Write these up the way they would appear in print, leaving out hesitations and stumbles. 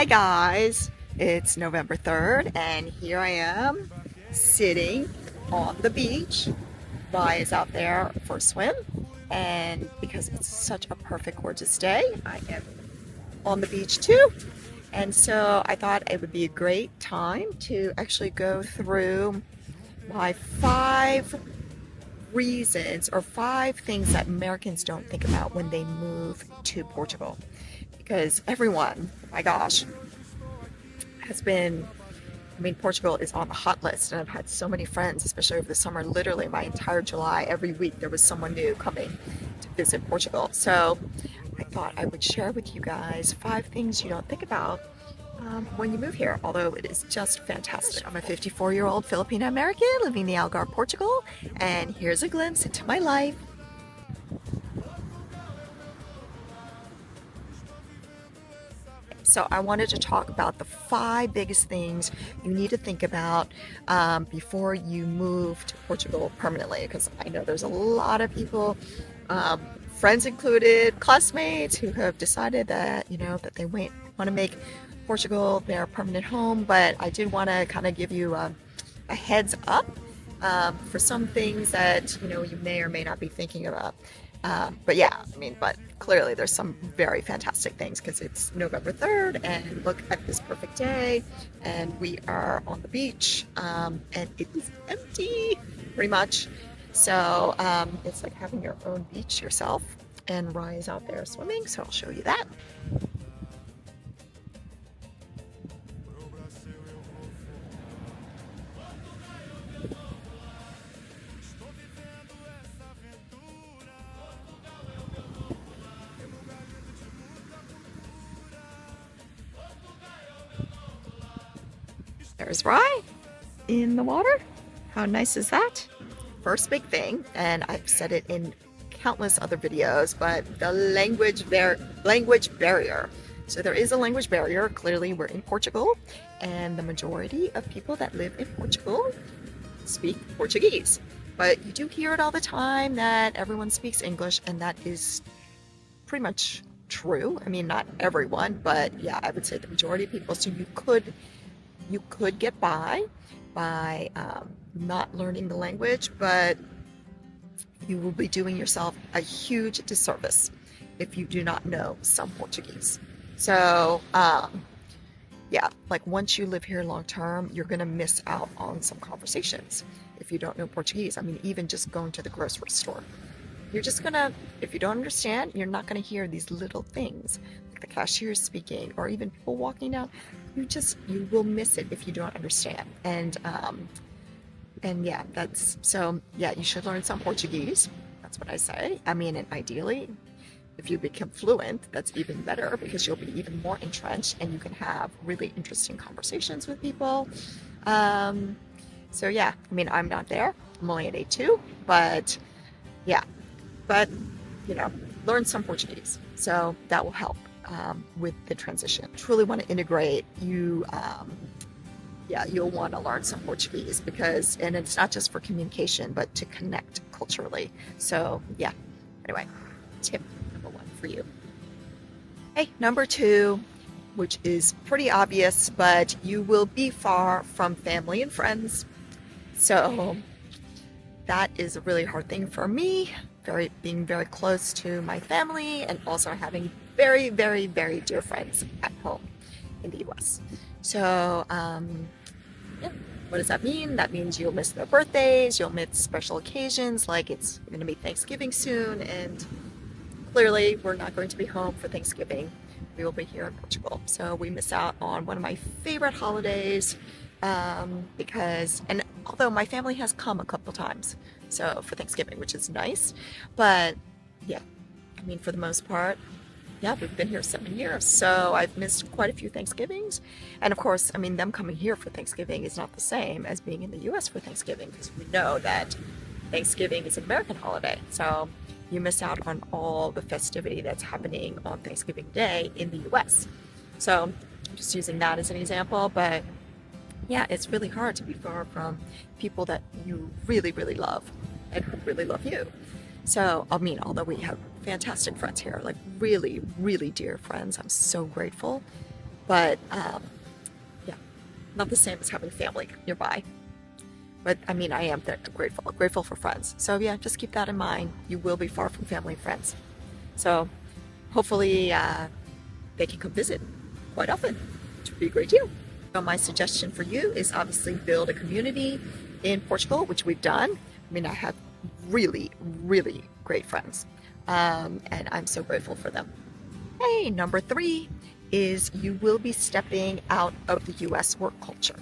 Hi guys, it's November 3rd and here I am sitting on the beach. Vi is out there for a swim, and because it's such a perfect gorgeous day, I am on the beach too. And so I thought it would be a great time to actually go through my 5 reasons or 5 things that Americans don't think about when they move to Portugal. Because everyone, my gosh, has been, Portugal is on the hot list, and I've had so many friends, especially over the summer. Literally, my entire July, every week, there was someone new coming to visit Portugal. So I thought I would share with you guys 5 things you don't think about when you move here, although it is just fantastic. I'm a 54-year-old Filipino American living in the Algarve, Portugal, and here's a glimpse into my life. So I wanted to talk about the 5 biggest things you need to think about before you move to Portugal permanently, because I know there's a lot of people, friends included, classmates, who have decided that, that they want to make Portugal their permanent home. But I did want to kind of give you a heads up for some things that, you may or may not be thinking about. But yeah, but clearly there's some very fantastic things because it's November 3rd and look at this perfect day, and we are on the beach, and it is empty pretty much. So it's like having your own beach yourself, and Rye is out there swimming, so I'll show you that. There's Rye in the water. How nice is that? First big thing, and I've said it in countless other videos, but the language barrier. So there is a language barrier. Clearly, we're in Portugal, and the majority of people that live in Portugal speak Portuguese. But you do hear it all the time that everyone speaks English, and that is pretty much true. Not everyone, but yeah, I would say the majority of people. So you could get by not learning the language, but you will be doing yourself a huge disservice if you do not know some Portuguese. So yeah, like once you live here long term, you're gonna miss out on some conversations if you don't know Portuguese. Even just going to the grocery store, you're just gonna, if you don't understand, you're not gonna hear these little things like the cashier speaking or even people walking down. You will miss it if you don't understand. And yeah, you should learn some Portuguese. That's what I say. And ideally, if you become fluent, that's even better because you'll be even more entrenched and you can have really interesting conversations with people. So yeah, I'm not there. I'm only at A2, but yeah, learn some Portuguese. So that will help with the transition. Truly want to integrate, you'll want to learn some Portuguese and it's not just for communication, but to connect culturally. So yeah, anyway, tip number 1 for you. Hey, number 2, which is pretty obvious, but you will be far from family and friends. So that is a really hard thing for me, being very close to my family and also having very, very, very dear friends at home in the US. So, yeah, what does that mean? That means you'll miss their birthdays, you'll miss special occasions, like it's going to be Thanksgiving soon, and clearly we're not going to be home for Thanksgiving. We will be here in Portugal. So we miss out on one of my favorite holidays, and although my family has come a couple times, so for Thanksgiving, which is nice, but yeah, for the most part, yeah, we've been here 7 years, so I've missed quite a few Thanksgivings. And of course, them coming here for Thanksgiving is not the same as being in the US for Thanksgiving, because we know that Thanksgiving is an American holiday. So you miss out on all the festivity that's happening on Thanksgiving Day in the US. So I'm just using that as an example, but yeah, it's really hard to be far from people that you really, really love and who really love you. So, although we have fantastic friends here, like really, really dear friends, I'm so grateful. But yeah, not the same as having family nearby. But I mean, I am grateful for friends. So yeah, just keep that in mind. You will be far from family and friends. So hopefully they can come visit quite often, which would be a great deal. So my suggestion for you is obviously build a community in Portugal, which we've done. I mean, I have really, really great friends, and I'm so grateful for them. Hey, number 3 is you will be stepping out of the US work culture.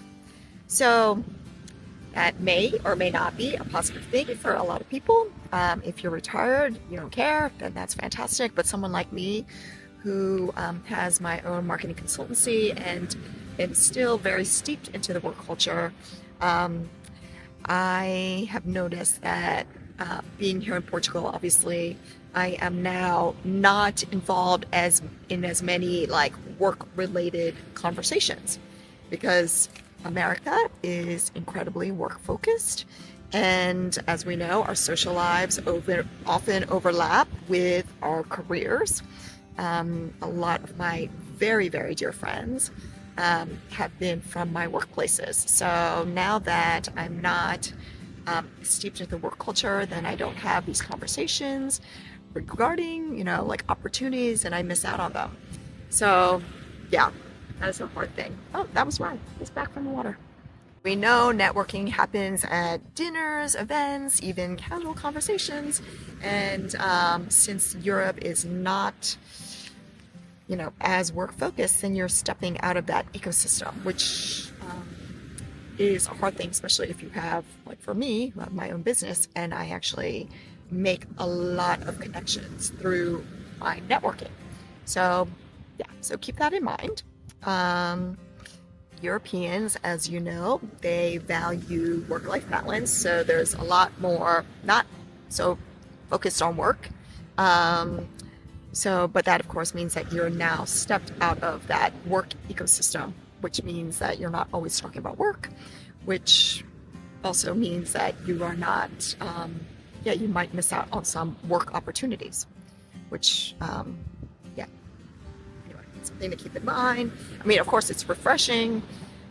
So that may or may not be a positive thing for a lot of people. If you're retired, you don't care, then that's fantastic. But someone like me who has my own marketing consultancy and am still very steeped into the work culture, I have noticed that being here in Portugal, obviously, I am now not involved in as many like work-related conversations because America is incredibly work-focused, and as we know, our social lives often overlap with our careers. A lot of my very, very dear friends have been from my workplaces. So now that I'm not steeped in the work culture, then I don't have these conversations regarding, like opportunities, and I miss out on them. So yeah, that is a hard thing. Oh, that was wrong. It's back from the water. We know networking happens at dinners, events, even casual conversations. And since Europe is not, as work focused, then you're stepping out of that ecosystem, which is a hard thing, especially if you have, like for me, my own business, and I actually make a lot of connections through my networking. So yeah, so keep that in mind. Europeans, as you know, they value work-life balance, so there's a lot more not so focused on work. But that of course means that you're now stepped out of that work ecosystem, which means that you're not always talking about work, which also means that you are not, you might miss out on some work opportunities, which, anyway, something to keep in mind. I mean, of course, it's refreshing.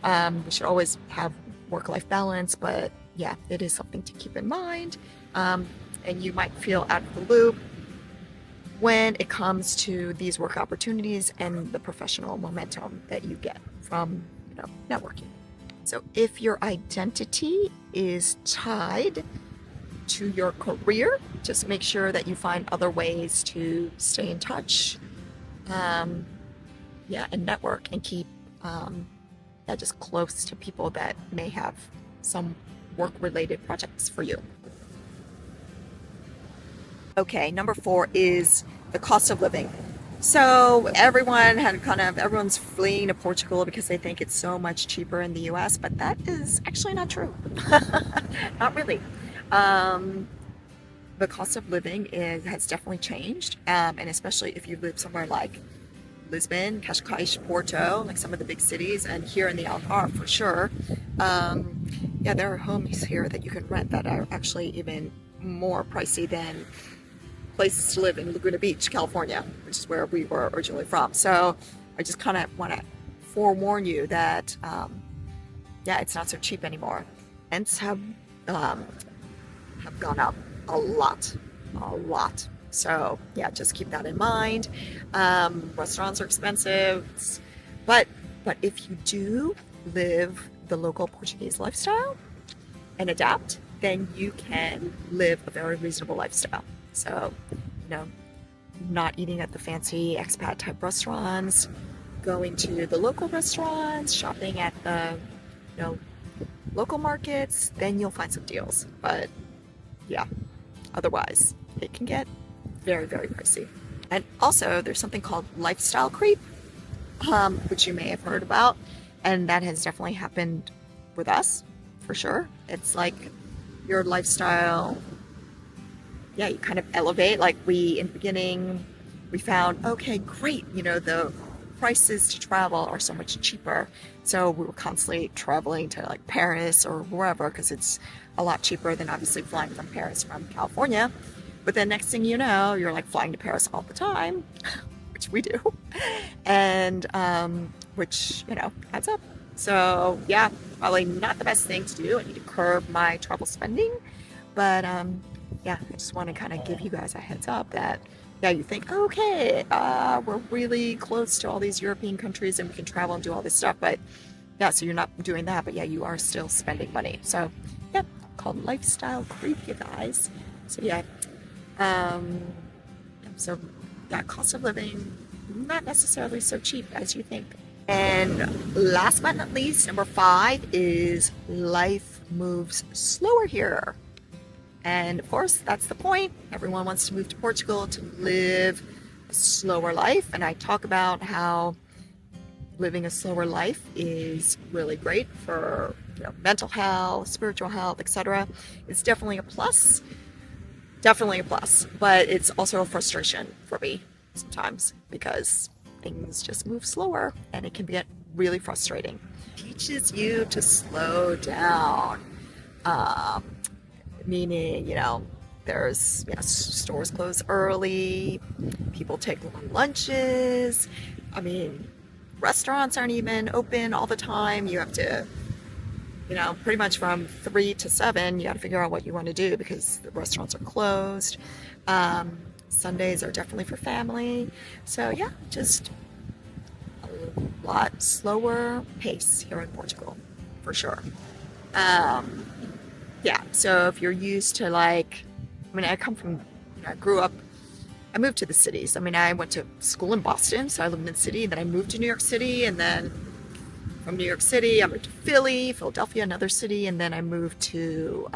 We should always have work-life balance, but yeah, it is something to keep in mind. And you might feel out of the loop when it comes to these work opportunities and the professional momentum that you get from, networking. So if your identity is tied to your career, just make sure that you find other ways to stay in touch, and network and keep just close to people that may have some work-related projects for you. Okay, number 4 is the cost of living. So everyone's fleeing to Portugal because they think it's so much cheaper in the US, but that is actually not true. Not really. The cost of living has definitely changed, and especially if you live somewhere like Lisbon, Cascais, Porto, like some of the big cities, and here in the Algarve for sure. There are homes here that you can rent that are actually even more pricey than places to live in Laguna Beach, California, which is where we were originally from. So I just kind of want to forewarn you that, it's not so cheap anymore. Rents have gone up a lot. So yeah, just keep that in mind. Restaurants are expensive, but if you do live the local Portuguese lifestyle and adapt, then you can live a very reasonable lifestyle. So, not eating at the fancy expat type restaurants, going to the local restaurants, shopping at the, local markets, then you'll find some deals. But yeah, otherwise it can get very, very pricey. And also there's something called lifestyle creep, which you may have heard about. And that has definitely happened with us for sure. It's like your lifestyle, you kind of elevate. Like in the beginning, we found, okay, great, the prices to travel are so much cheaper. So we were constantly traveling to like Paris or wherever because it's a lot cheaper than obviously flying from Paris from California. But then next thing you know, you're like flying to Paris all the time, which we do. And which, adds up. So yeah, probably not the best thing to do. I need to curb my travel spending. But yeah, I just want to kind of give you guys a heads up that, yeah, you think, okay, we're really close to all these European countries and we can travel and do all this stuff. But yeah, so you're not doing that, but yeah, you are still spending money. So yeah, called lifestyle creep, you guys. So yeah, um, so that cost of living, not necessarily so cheap as you think. And last but not least, number 5 is life moves slower here. And of course, that's the point. Everyone wants to move to Portugal to live a slower life. And I talk about how living a slower life is really great for mental health, spiritual health, etc. It's definitely a plus. Definitely a plus. But it's also a frustration for me sometimes because things just move slower and it can get really frustrating. It teaches you to slow down. Meaning, there's stores close early, people take long lunches. I mean, restaurants aren't even open all the time. You have to, pretty much from 3 to 7, you got to figure out what you want to do because the restaurants are closed. Sundays are definitely for family. So yeah, just a lot slower pace here in Portugal, for sure. Yeah, so if you're used to I come from, I moved to the cities. I went to school in Boston, so I lived in the city, then I moved to New York City, and then from New York City, I moved to Philadelphia, another city, and then I moved to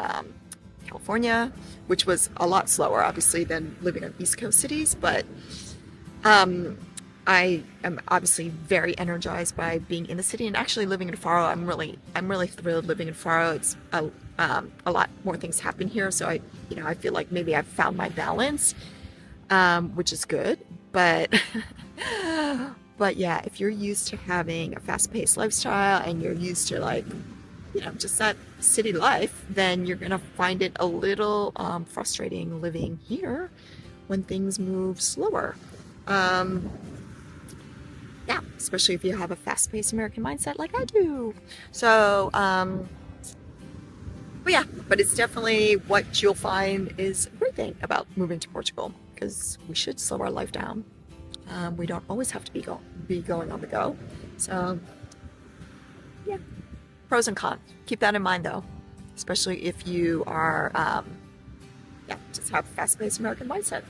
California, which was a lot slower, obviously, than living in East Coast cities, but I am obviously very energized by being in the city and actually living in Faro. I'm really thrilled living in Faro. It's a lot more things happen here, so I feel like maybe I've found my balance, which is good. But but yeah, if you're used to having a fast-paced lifestyle and you're used to just that city life, then you're gonna find it a little frustrating living here when things move slower. Yeah, especially if you have a fast-paced American mindset like I do. So, but it's definitely what you'll find is a great thing about moving to Portugal, because we should slow our life down. We don't always have to be going on the go. So, yeah, pros and cons. Keep that in mind, though, especially if you are, just have a fast-paced American mindset.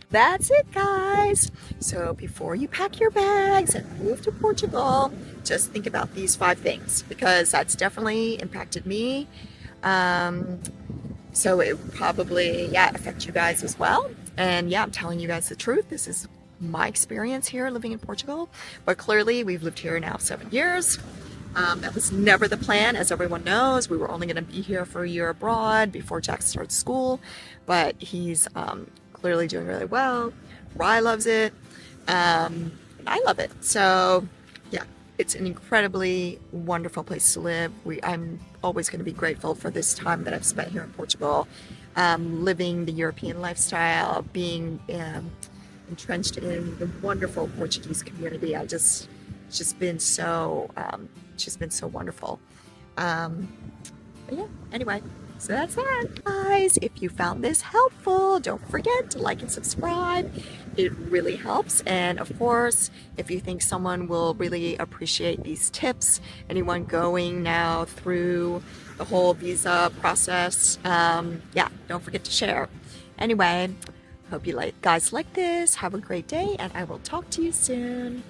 That's it, guys. So before you pack your bags and move to Portugal, just think about these 5 things, because that's definitely impacted me. So it will probably, affect you guys as well. And I'm telling you guys the truth. This is my experience here living in Portugal. But clearly, we've lived here now 7 years. That was never the plan, as everyone knows. We were only going to be here for a year abroad before Jack starts school. But he's clearly doing really well. Rye loves it. And I love it. So, yeah, it's an incredibly wonderful place to live. I'm always going to be grateful for this time that I've spent here in Portugal, living the European lifestyle, being entrenched in the wonderful Portuguese community. It's just been so wonderful. But yeah, anyway. So that's that, guys. If you found this helpful, don't forget to like and subscribe. It really helps. And of course, if you think someone will really appreciate these tips, anyone going now through the whole visa process, don't forget to share. Anyway, hope you guys like this. Have a great day, and I will talk to you soon.